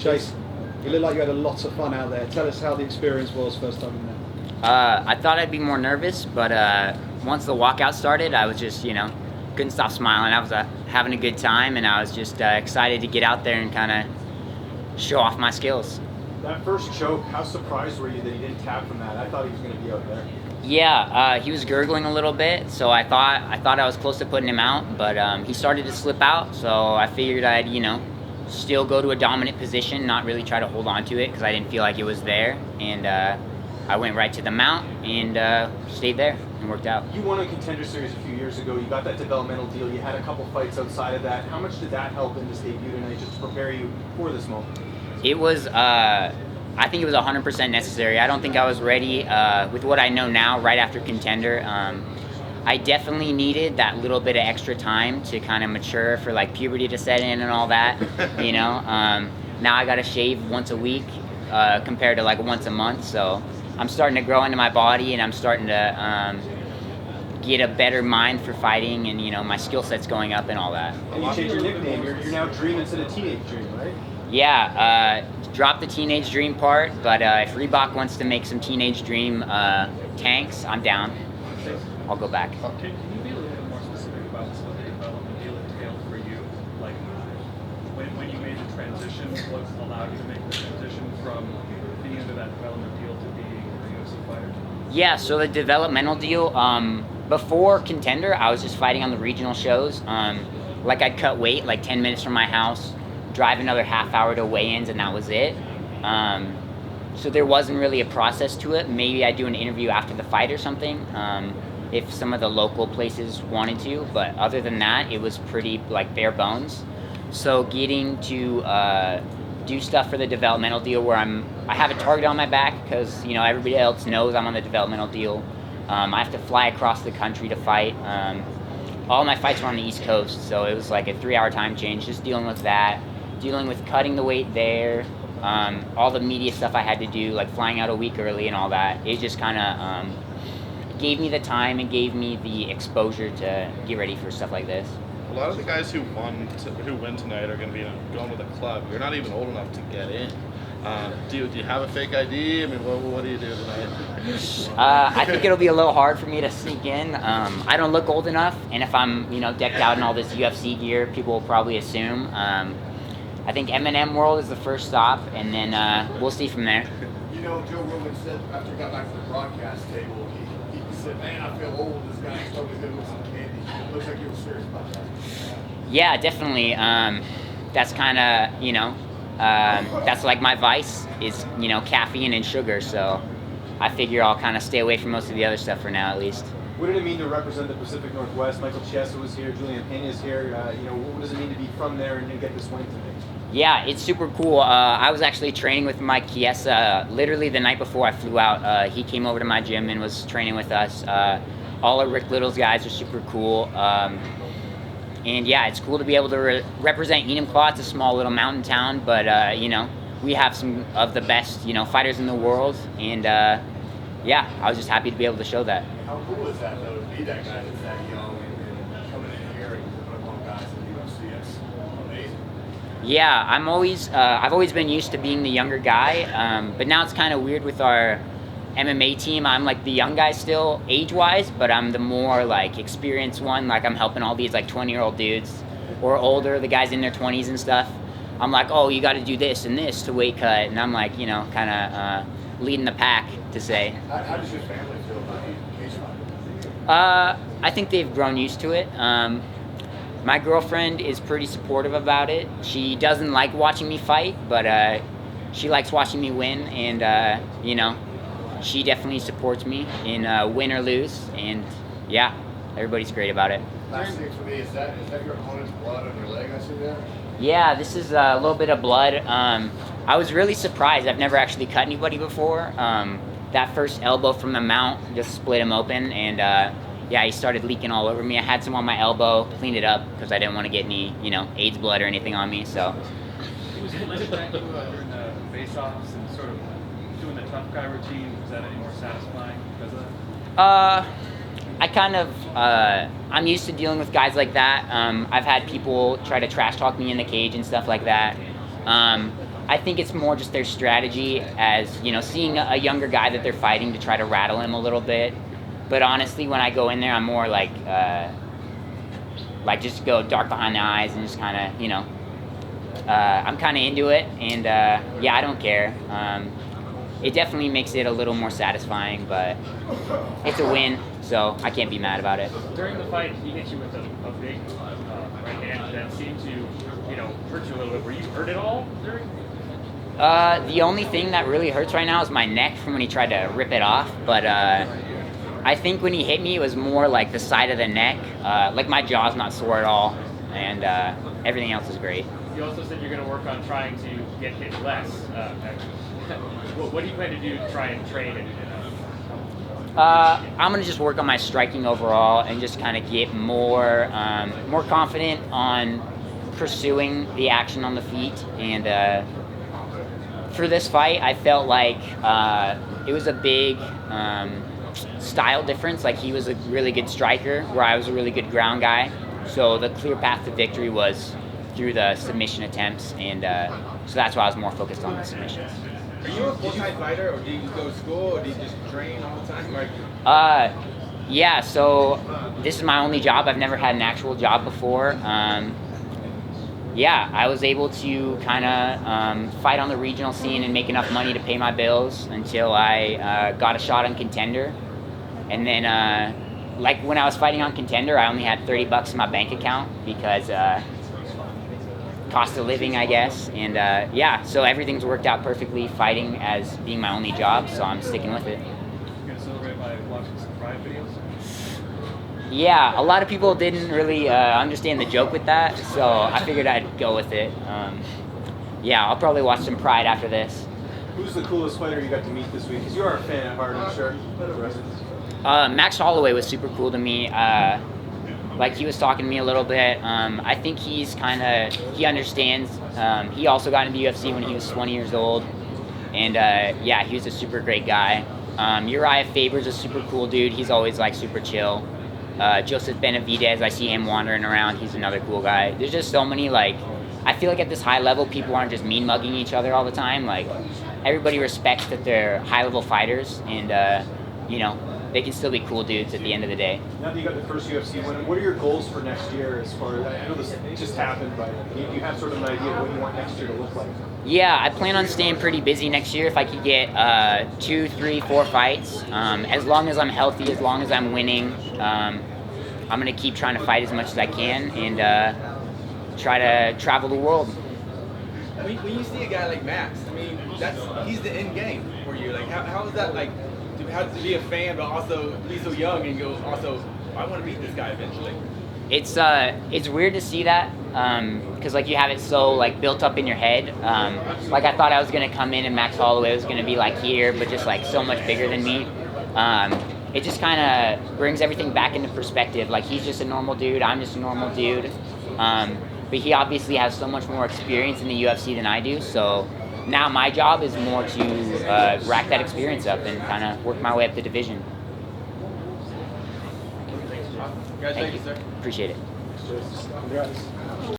Chase, you look like you had a lot of fun out there. Tell us how the experience was first time in there. I thought I'd be more nervous, but once the walkout started, I was just, couldn't stop smiling. I was having a good time, and I was just excited to get out there and kind of show off my skills. That first choke, how surprised were you that he didn't tap from that? I thought he was going to be out there. Yeah, he was gurgling a little bit, so I thought I was close to putting him out, but he started to slip out, so I figured I'd, still go to a dominant position, not really try to hold on to it because I didn't feel like it was there, and I went right to the mount and stayed there and worked out. You won a Contender Series a few years ago. You got that developmental deal. You had a couple fights outside of that. How much did that help in this debut tonight just to prepare you for this moment? It was, I think it was 100% necessary. I don't think I was ready with what I know now right after Contender. I definitely needed that little bit of extra time to kind of mature for like puberty to set in and all that, Now I got to shave once a week compared to like once a month, so I'm starting to grow into my body and I'm starting to get a better mind for fighting and, my skill set's going up and all that. And you changed your nickname. You're now Dream instead of Teenage Dream, right? Yeah, drop the Teenage Dream part, but if Reebok wants to make some Teenage Dream tanks, I'm down. I'll go back. Can you be a little bit more specific about what the development deal entailed for you? Like, when you made the transition, what allowed you to make the transition from being under that development deal to being a UFC fighter? Yeah, so the developmental deal, before Contender, I was just fighting on the regional shows. I'd cut weight like 10 minutes from my house, drive another half hour to weigh-ins, and that was it. So there wasn't really a process to it. Maybe I'd do an interview after the fight or something, if some of the local places wanted to, but other than that, it was pretty bare bones. So getting to do stuff for the developmental deal where I have a target on my back because everybody else knows I'm on the developmental deal. I have to fly across the country to fight. All my fights were on the East Coast, so it was like a 3-hour time change, just dealing with that, dealing with cutting the weight there, all the media stuff I had to do, like flying out a week early and all that. It just kind of gave me the time and gave me the exposure to get ready for stuff like this. A lot of the guys who win tonight are going to be going with a club. You're not even old enough to get in. Do you have a fake ID? I mean, what do you do tonight? I think it'll be a little hard for me to sneak in. I don't look old enough, and if I'm decked out in all this UFC gear, people will probably assume. I think M&M World is the first stop, and then we'll see from there. Joe Rogan said after he got back to the broadcast table, he said, "Man, I feel old. This guy's totally good with some candy." It looks like you were serious about that. Yeah, definitely. That's kind of that's like my vice is caffeine and sugar. So I figure I'll kind of stay away from most of the other stuff for now, at least. What did it mean to represent the Pacific Northwest? Michael Chiesa was here, Julian Pena's here. What does it mean to be from there and get this win tonight? Yeah, it's super cool. I was actually training with Mike Chiesa literally the night before I flew out. He came over to my gym and was training with us. All of Rick Little's guys are super cool. And yeah, it's cool to be able to represent Enumclaw. It's a small little mountain town, but we have some of the best fighters in the world. And yeah, I was just happy to be able to show that. How cool is that though, to be that guy that's that young and coming in here and put on guys in the UFC? That's amazing. Yeah, I've always been used to being the younger guy, but now it's kind of weird with our MMA team. I'm like the young guy still, age-wise, but I'm the more experienced one. I'm helping all these 20-year-old dudes or older, the guys in their 20s and stuff. I'm like, oh, you got to do this and this to weight cut, and I'm kind of leading the pack to say. How does your family feel about you cage fighting? I think they've grown used to it. My girlfriend is pretty supportive about it. She doesn't like watching me fight, but she likes watching me win, and she definitely supports me in win or lose, and yeah, everybody's great about it. Last thing for me, is that your opponent's blood on your leg I see there? Yeah, this is a little bit of blood. I was really surprised. I've never actually cut anybody before. That first elbow from the mount just split him open, and yeah, he started leaking all over me. I had some on my elbow, cleaned it up because I didn't want to get any, AIDS blood or anything on me. So. Was it like that during the face-offs and sort of doing the tough guy routine? Was that any more satisfying because of that? I'm used to dealing with guys like that. I've had people try to trash talk me in the cage and stuff like that. I think it's more just their strategy as, you know, seeing a younger guy that they're fighting to try to rattle him a little bit. But honestly, when I go in there, I'm more like just go dark behind the eyes and just kind of, you know, I'm kind of into it. And yeah, I don't care. It definitely makes it a little more satisfying, but it's a win, so I can't be mad about it. During the fight, he hit you with a big right hand that seemed to, you know, hurt you a little bit. Were you hurt at all during? The only thing that really hurts right now is my neck from when he tried to rip it off, but I think when he hit me, it was more like the side of the neck. Like my jaw's not sore at all, and everything else is great. You also said you're going to work on trying to get hit less. What do you plan to do to try and train it? I'm gonna just work on my striking overall and just kind of get more confident on pursuing the action on the feet. And for this fight, I felt like it was a big style difference. Like he was a really good striker, where I was a really good ground guy. So the clear path to victory was through the submission attempts, and so that's why I was more focused on the submissions. Are you a full-time fighter, or do you go to school, or do you just train all the time? Like, yeah, so this is my only job. I've never had an actual job before. Yeah, I was able to kind of fight on the regional scene and make enough money to pay my bills until I got a shot on Contender. And then, like when I was fighting on Contender, I only had $30 in my bank account because cost of living, I guess. And yeah, so everything's worked out perfectly, fighting as being my only job, so I'm sticking with it. You're going to celebrate by watching some Pride videos? Yeah, a lot of people didn't really understand the joke with that, so I figured I'd go with it. Yeah, I'll probably watch some Pride after this. Who's the coolest fighter you got to meet this week? Because you are a fan at heart, I'm sure. Max Holloway was super cool to me. Like he was talking to me a little bit. I think he understands. He also got into the UFC when he was 20 years old. And yeah, he was a super great guy. Uriah Faber's a super cool dude. He's always like super chill. Joseph Benavidez, I see him wandering around. He's another cool guy. There's just so many, like, I feel like at this high level, people aren't just mean mugging each other all the time. Like, everybody respects that they're high level fighters, and, you know, they can still be cool dudes at the end of the day. Now that you got the first UFC win, what are your goals for next year as far as, I know this just happened, but you have sort of an idea of what you want next year to look like? Yeah, I plan on staying pretty busy next year if I could get 2, 3, 4 fights. As long as I'm healthy, as long as I'm winning, I'm going to keep trying to fight as much as I can and try to travel the world. when you see a guy like Max, I mean, he's the end game for you. Like, how is that like? How to be a fan, but also be so young and go, also, I want to beat this guy eventually. It's weird to see that because like you have it so like built up in your head. Like I thought I was gonna come in and Max Holloway was gonna be like here, but just like so much bigger than me. It just kind of brings everything back into perspective. Like he's just a normal dude, I'm just a normal dude. But he obviously has so much more experience in the UFC than I do. So now my job is more to rack that experience up and kind of work my way up the division. Guys, thank you, sir. Appreciate it. Congrats.